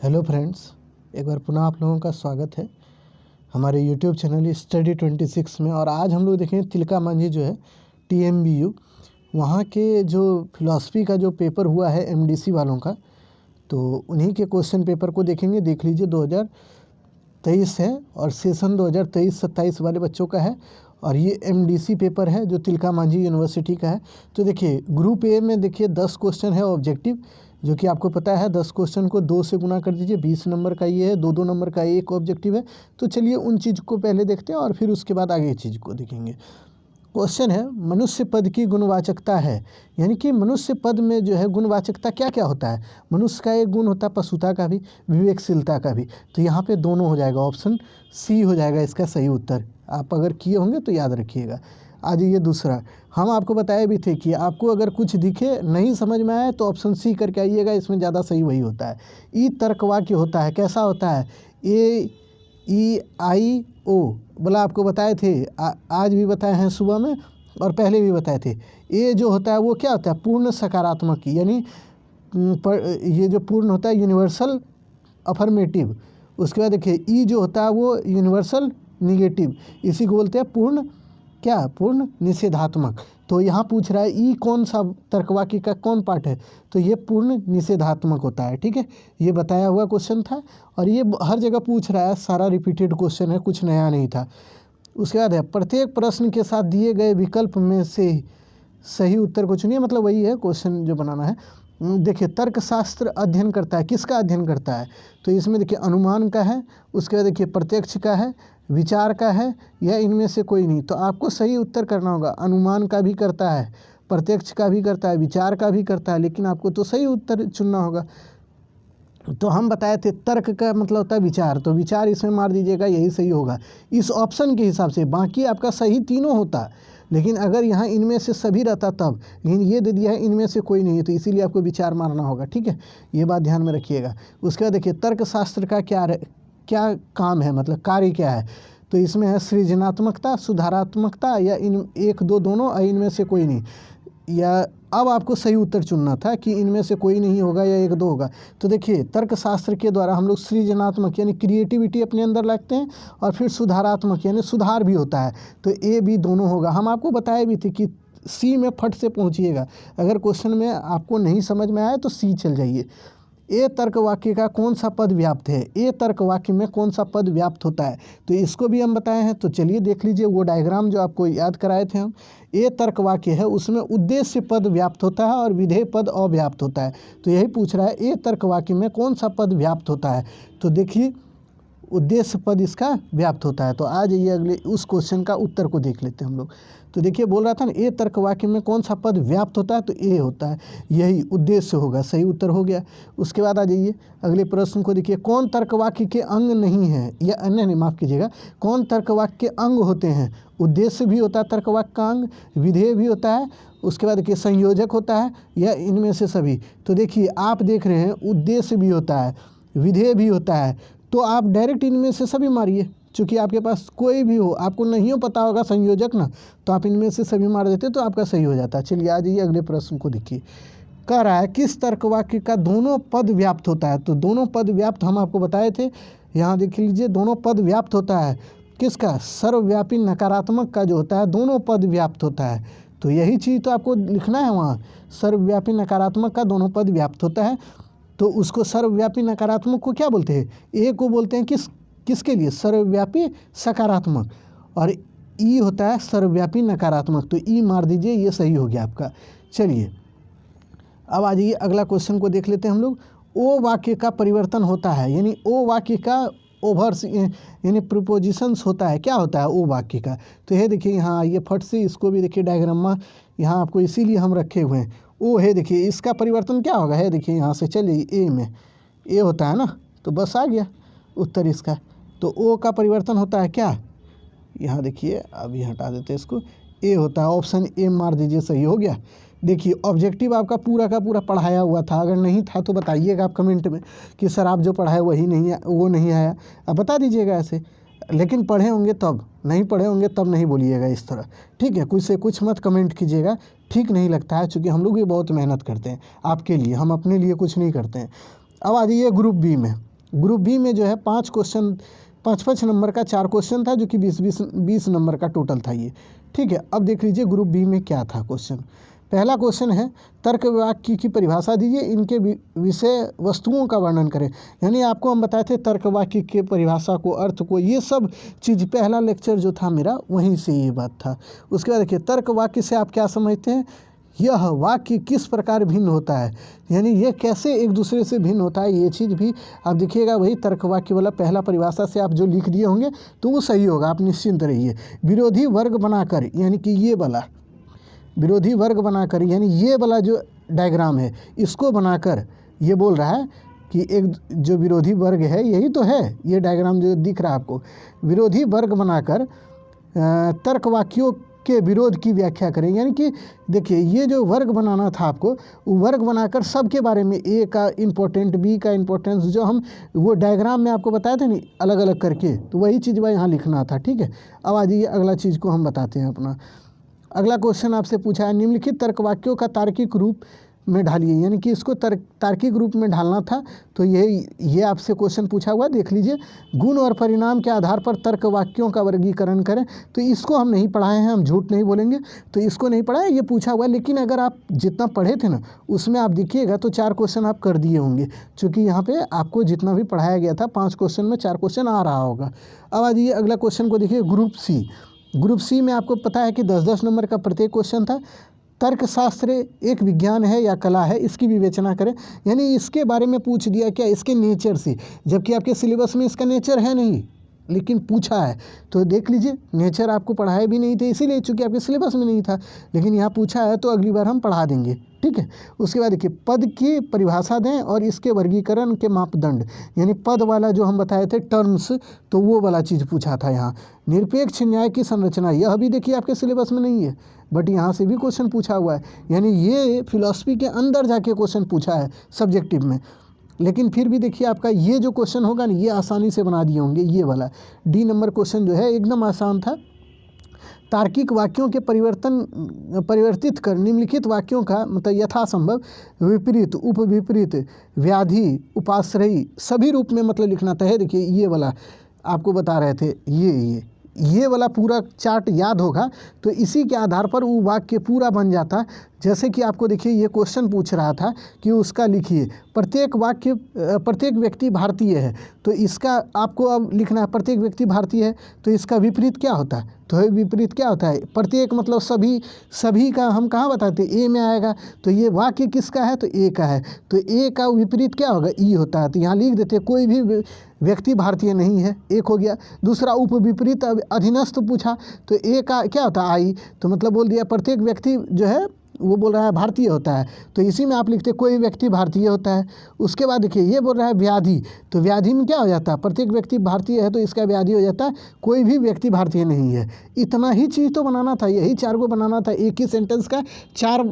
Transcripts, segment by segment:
Hello friends, एक बार पुनः आप लोगों का स्वागत है हमारे यूट्यूब चैनल स्टडी 26 में। और आज हम लोग देखेंगे तिलका मांझी जो है TMBU वहाँ के जो फिलॉसफी का जो पेपर हुआ है MDC वालों का, तो उन्हीं के क्वेश्चन पेपर को देखेंगे। देख लीजिए 2023 है और सेशन 2023-27 वाले बच्चों का है और ये MDC पेपर है जो तिलका मांझी यूनिवर्सिटी का है। तो देखिए ग्रुप ए में देखिए 10 क्वेश्चन है ऑब्जेक्टिव, जो कि आपको पता है 10 क्वेश्चन को 2 से गुना कर दीजिए, 20 नंबर का ये है, 2-2 नंबर का एक ऑब्जेक्टिव है। तो चलिए उन चीज़ को पहले देखते हैं और फिर उसके बाद आगे चीज़ को देखेंगे। क्वेश्चन है, मनुष्य पद की गुणवाचकता है, यानी कि मनुष्य पद में जो है गुणवाचकता क्या क्या होता है। मनुष्य का एक गुण होता है पशुता का भी, विवेकशीलता का भी। तो यहाँ पे दोनों हो जाएगा, ऑप्शन सी हो जाएगा इसका सही उत्तर। आप अगर किए होंगे तो याद रखिएगा। आज ये दूसरा, हम आपको बताए भी थे कि आपको अगर कुछ दिखे नहीं समझ में आए तो ऑप्शन सी करके आइएगा, इसमें ज़्यादा सही वही होता है। ई तर्क वाक्य होता है, कैसा होता है, AEIO बोला आपको बताए थे, आज भी बताए हैं सुबह में और पहले भी बताए थे। ए जो होता है वो क्या होता है, पूर्ण सकारात्मक, यानी ये जो पूर्ण होता है यूनिवर्सल अफर्मेटिव। उसके बाद देखिए ई जो होता है वो यूनिवर्सल निगेटिव, इसी को बोलते हैं पूर्ण क्या, पूर्ण निषेधात्मक। तो यहाँ पूछ रहा है ई कौन सा तर्कवाक्य का कौन पार्ट है, तो ये पूर्ण निषेधात्मक होता है। ठीक है, ये बताया हुआ क्वेश्चन था और ये हर जगह पूछ रहा है, सारा रिपीटेड क्वेश्चन है, कुछ नया नहीं था। उसके बाद है, प्रत्येक प्रश्न के साथ दिए गए विकल्प में से सही उत्तर को चुनिए, मतलब वही है क्वेश्चन जो बनाना है। देखिए तर्कशास्त्र अध्ययन करता है, किसका अध्ययन करता है, तो इसमें देखिए अनुमान का है, उसके बाद देखिए प्रत्यक्ष का है, विचार का है, या इनमें से कोई नहीं। तो आपको सही उत्तर करना होगा, अनुमान का भी करता है, प्रत्यक्ष का भी करता है, विचार का भी करता है, लेकिन आपको तो सही उत्तर चुनना होगा। तो हम बताए थे तर्क का मतलब होता है विचार, तो विचार इसमें मार दीजिएगा, यही सही होगा इस ऑप्शन के हिसाब से। बाकी आपका सही तीनों होता, लेकिन अगर यहाँ इनमें से सभी रहता तब, लेकिन ये दे दिया है इनमें से कोई नहीं है, तो इसीलिए आपको विचार मारना होगा। ठीक है, ये बात ध्यान में रखिएगा। उसके बाद देखिए तर्कशास्त्र का क्या काम है, मतलब कार्य क्या है, तो इसमें है सृजनात्मकता, सुधारात्मकता, या इन एक दो दोनों, या इनमें से कोई नहीं। या अब आपको सही उत्तर चुनना था कि इनमें से कोई नहीं होगा या एक दो होगा। तो देखिए तर्कशास्त्र के द्वारा हम लोग सृजनात्मक यानी क्रिएटिविटी अपने अंदर लाते हैं, और फिर सुधारात्मक यानी सुधार भी होता है, तो ए बी दोनों होगा। हम आपको बताए भी थे कि सी में फट से पहुंचिएगा, अगर क्वेश्चन में आपको नहीं समझ में आए तो सी चल जाइए। ए तर्क वाक्य का कौन सा पद व्याप्त है, ए तर्क वाक्य में कौन सा पद व्याप्त होता है, तो इसको भी हम बताए हैं। तो चलिए देख लीजिए वो डायग्राम जो आपको याद कराए थे हम। ए तर्क वाक्य है, उसमें उद्देश्य पद व्याप्त होता है और विधेय पद अव्याप्त होता है। तो यही पूछ रहा है ए तर्क वाक्य में कौन सा पद व्याप्त होता है, तो देखिए उद्देश्य पद इसका व्याप्त होता है। तो आज ये अगले उस क्वेश्चन का उत्तर को देख लेते हैं हम लोग। तो देखिए बोल रहा था ना, ए तर्क वाक्य में कौन सा पद व्याप्त होता है, तो ए होता है, यही उद्देश्य होगा, सही उत्तर हो गया। उसके बाद आ जाइए अगले प्रश्न को देखिए, कौन तर्क वाक्य के अंग नहीं है, या नहीं माफ़ कीजिएगा, कौन तर्क वाक्य के अंग होते हैं। उद्देश्य भी होता है तर्क वाक्य का अंग, विधेय भी होता है, उसके बाद देखिए संयोजक होता है, या इनमें से सभी। तो देखिए आप देख रहे हैं उद्देश्य भी होता है, विधेय भी होता है, तो आप डायरेक्ट इनमें से सभी मारिए। चूँकि आपके पास कोई भी हो, आपको नहीं हो पता होगा संयोजक ना, तो आप इनमें से सभी मार देते तो आपका सही हो जाता। चलिए आ जाइए अगले प्रश्न को देखिए। कह रहा है किस तर्क वाक्य का दोनों पद व्याप्त होता है, तो दोनों पद व्याप्त हम आपको बताए थे, यहाँ देख लीजिए दोनों पद व्याप्त होता है। किसका, सर्वव्यापी नकारात्मक का जो होता है दोनों पद व्याप्त होता है। तो यही चीज़ तो आपको लिखना है वहाँ, सर्वव्यापी नकारात्मक का दोनों पद व्याप्त होता है। तो उसको सर्वव्यापी नकारात्मक को क्या बोलते हैं, ए को बोलते हैं किसके लिए, सर्वव्यापी सकारात्मक, और ई होता है सर्वव्यापी नकारात्मक। तो ई मार दीजिए, ये सही हो गया आपका। चलिए अब आ जाइए अगला क्वेश्चन को देख लेते हैं हम लोग। ओ वाक्य का परिवर्तन होता है, यानी ओ वाक्य का ओवर्स यानी प्रीपोजिशंस होता है, क्या होता है ओ वाक्य का, तो ये देखिए यहाँ ये फट से इसको भी देखिए डायग्राम में यहाँ आपको इसीलिए हम रखे हुए हैं। ओ है देखिए, इसका परिवर्तन क्या होगा, है देखिए यहाँ से चलिए ए में ए होता है ना, तो बस आ गया उत्तर इसका। तो ओ का परिवर्तन होता है क्या, यहाँ देखिए अभी हटा देते हैं इसको, ए होता है, ऑप्शन ए मार दीजिए, सही हो गया। देखिए ऑब्जेक्टिव आपका पूरा का पूरा पढ़ाया हुआ था, अगर नहीं था तो बताइएगा आप कमेंट में कि सर आप जो पढ़ाए वही नहीं है, वो नहीं आया, आप बता दीजिएगा ऐसे। लेकिन पढ़े होंगे तब, नहीं पढ़े होंगे तब नहीं बोलिएगा इस तरह। ठीक है, कुछ से कुछ मत कमेंट कीजिएगा, ठीक नहीं लगता है, चूँकि हम लोग भी बहुत मेहनत करते हैं आपके लिए, हम अपने लिए कुछ नहीं करते हैं। अब आ जाइए ग्रुप बी में। ग्रुप बी में जो है 5 क्वेश्चन 5-5 नंबर का 4 क्वेश्चन था, जो कि 20 नंबर का टोटल था ये। ठीक है, अब देख लीजिए ग्रुप बी में क्या था क्वेश्चन। पहला क्वेश्चन है तर्क वाक्य की परिभाषा दीजिए, इनके विषय वस्तुओं का वर्णन करें। यानी आपको हम बताए थे तर्क वाक्य के परिभाषा को, अर्थ को, ये सब चीज़ पहला लेक्चर जो था मेरा वहीं से ये बात था। उसके बाद देखिए तर्क वाक्य से आप क्या समझते हैं, यह वाक्य किस प्रकार भिन्न होता है, यानी ये कैसे एक दूसरे से भिन्न होता है, ये चीज़ भी आप देखिएगा। वही तर्क वाक्य वाला पहला परिभाषा से आप जो लिख दिए होंगे तो वो सही होगा, आप निश्चिंत रहिए। विरोधी वर्ग बनाकर, यानी कि ये वाला विरोधी वर्ग बनाकर, यानी ये वाला जो डायग्राम है इसको बनाकर ये बोल रहा है कि एक जो विरोधी वर्ग है यही तो है, ये डायग्राम जो दिख रहा है आपको, विरोधी वर्ग बनाकर तर्क वाक्यों के विरोध की व्याख्या करें। यानी कि देखिए ये जो वर्ग बनाना था आपको, वो वर्ग बनाकर सब के बारे में, ए का इम्पोर्टेंट, बी का इम्पोर्टेंस, जो हम वो डायग्राम में आपको बताए थे नहीं अलग अलग करके, तो वही चीज़ वह यहाँ लिखना था। ठीक है, अब आ जाइए अगला चीज़ को हम बताते हैं अपना। अगला क्वेश्चन आपसे पूछा है निम्नलिखित तर्क वाक्यों का तार्किक रूप में ढालिए, यानी कि इसको तार्किक रूप में ढालना था। तो ये आपसे क्वेश्चन पूछा हुआ, देख लीजिए। गुण और परिणाम के आधार पर तर्क वाक्यों का वर्गीकरण करें। तो इसको हम नहीं पढ़ाए हैं, हम झूठ नहीं बोलेंगे, तो इसको नहीं पढ़ा है, ये पूछा हुआ है। लेकिन अगर आप जितना पढ़े थे ना उसमें आप देखिएगा तो 4 क्वेश्चन आप कर दिए होंगे, चूँकि यहाँ पे आपको जितना भी पढ़ाया गया था 5 क्वेश्चन में 4 क्वेश्चन आ रहा होगा। अब आ जाइए अगला क्वेश्चन को देखिए, ग्रुप सी। ग्रुप सी में आपको पता है कि 10-10 नंबर का प्रत्येक क्वेश्चन था। तर्कशास्त्र एक विज्ञान है या कला है, इसकी विवेचना करें। यानी इसके बारे में पूछ दिया क्या, इसके नेचर से, जबकि आपके सिलेबस में इसका नेचर है नहीं, लेकिन पूछा है। तो देख लीजिए नेचर आपको पढ़ाए भी नहीं थे, इसीलिए चूँकि आपके सिलेबस में नहीं था, लेकिन यहाँ पूछा है तो अगली बार हम पढ़ा देंगे। ठीक है, उसके बाद देखिए पद की परिभाषा दें और इसके वर्गीकरण के मापदंड, यानी पद वाला जो हम बताए थे टर्म्स, तो वो वाला चीज़ पूछा था यहाँ। निरपेक्ष न्याय की संरचना, यह भी देखिए आपके सिलेबस में नहीं है, बट यहाँ से भी क्वेश्चन पूछा हुआ है। यानी ये फिलॉसफी के अंदर जाके क्वेश्चन पूछा है सब्जेक्टिव में, लेकिन फिर भी देखिए आपका ये जो क्वेश्चन होगा ना, ये आसानी से बना दिए होंगे। ये वाला डी नंबर क्वेश्चन जो है एकदम आसान था। तार्किक वाक्यों के परिवर्तित कर निम्नलिखित वाक्यों का मतलब यथासंभव विपरीत, उपविपरीत, व्याधि, उपाश्रयी सभी रूप में मतलब लिखना था। है देखिए ये वाला आपको बता रहे थे, ये वाला पूरा चार्ट याद होगा तो इसी के आधार पर वो वाक्य पूरा बन जाता। जैसे कि आपको देखिए ये क्वेश्चन पूछ रहा था कि उसका लिखिए, प्रत्येक वाक्य प्रत्येक व्यक्ति भारतीय है, तो इसका आपको अब लिखना है प्रत्येक व्यक्ति भारतीय है, तो इसका विपरीत क्या होता है, तो विपरीत क्या होता है, प्रत्येक मतलब सभी का हम कहाँ बताते हैं, ए में आएगा। तो ये वाक्य किसका है, तो ए का है, तो ए का विपरीत क्या होगा, ई होता है। तो यहाँ लिख देते कोई भी व्यक्ति भारतीय नहीं है, एक हो गया। दूसरा उपविपरीत अधीनस्थ पूछा, तो ए का क्या होता है, आई, तो मतलब बोल दिया प्रत्येक व्यक्ति जो है वो बोल रहा है भारतीय होता है, तो इसी में आप लिखते कोई व्यक्ति भारतीय होता है। उसके बाद देखिए ये बोल रहा है व्याधि, तो व्याधि में क्या हो जाता है, प्रत्येक व्यक्ति भारतीय है तो इसका व्याधि हो जाता है कोई भी व्यक्ति भारतीय नहीं है। इतना ही चीज़ तो बनाना था, यही 4 को बनाना था, एक ही सेंटेंस का 4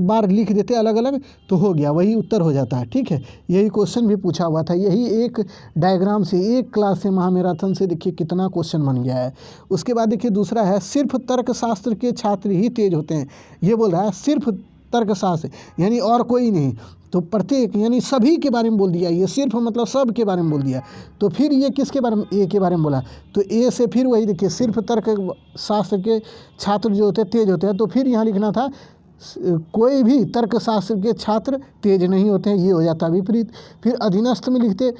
बार लिख देते अलग अलग तो हो गया, वही उत्तर हो जाता है। ठीक है, यही क्वेश्चन भी पूछा हुआ था, यही एक डायग्राम से, एक क्लास से, महामैराथन से देखिए कितना क्वेश्चन बन गया है। उसके बाद देखिए दूसरा है सिर्फ तर्कशास्त्र के छात्र ही तेज होते हैं। ये बोल रहा है सिर्फ तर्कशास्त्र यानी और कोई नहीं, तो प्रत्येक यानी सभी के बारे में बोल दिया, ये सिर्फ मतलब सब के बारे में बोल दिया। तो फिर ये किसके बारे में, ए के बारे में बोला, तो ए से फिर वही देखिए सिर्फ तर्कशास्त्र के छात्र जो होते हैं तेज होते हैं, तो फिर यहाँ लिखना था कोई भी तर्कशास्त्र के छात्र तेज नहीं होते हैं, ये हो जाता विपरीत। फिर अधीनस्थ में लिखते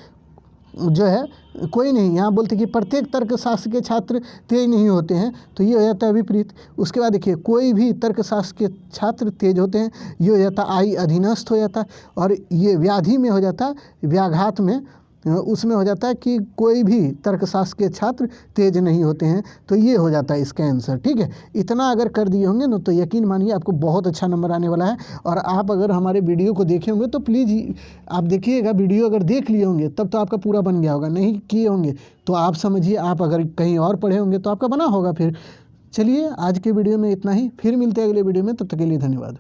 जो है कोई नहीं, यहाँ बोलते कि प्रत्येक तर्कशास्त्र के छात्र तेज नहीं होते हैं, तो ये हो जाता है विपरीत। उसके बाद देखिए कोई भी तर्कशास्त्र के छात्र तेज होते हैं, ये हो जाता आई अधीनस्थ हो जाता। और ये व्याधि में हो जाता व्याघात में, उसमें हो जाता है कि कोई भी तर्कशास्त्र के छात्र तेज नहीं होते हैं, तो ये हो जाता है इसका आंसर। ठीक है, इतना अगर कर दिए होंगे ना तो यकीन मानिए आपको बहुत अच्छा नंबर आने वाला है। और आप अगर हमारे वीडियो को देखे होंगे तो प्लीज़ आप देखिएगा, वीडियो अगर देख लिए होंगे तब तो आपका पूरा बन गया होगा, नहीं किए होंगे तो आप समझिए आप अगर कहीं और पढ़े होंगे तो आपका बना होगा। फिर चलिए आज के वीडियो में इतना ही, फिर मिलते हैं अगले वीडियो में, तब तक के लिए धन्यवाद।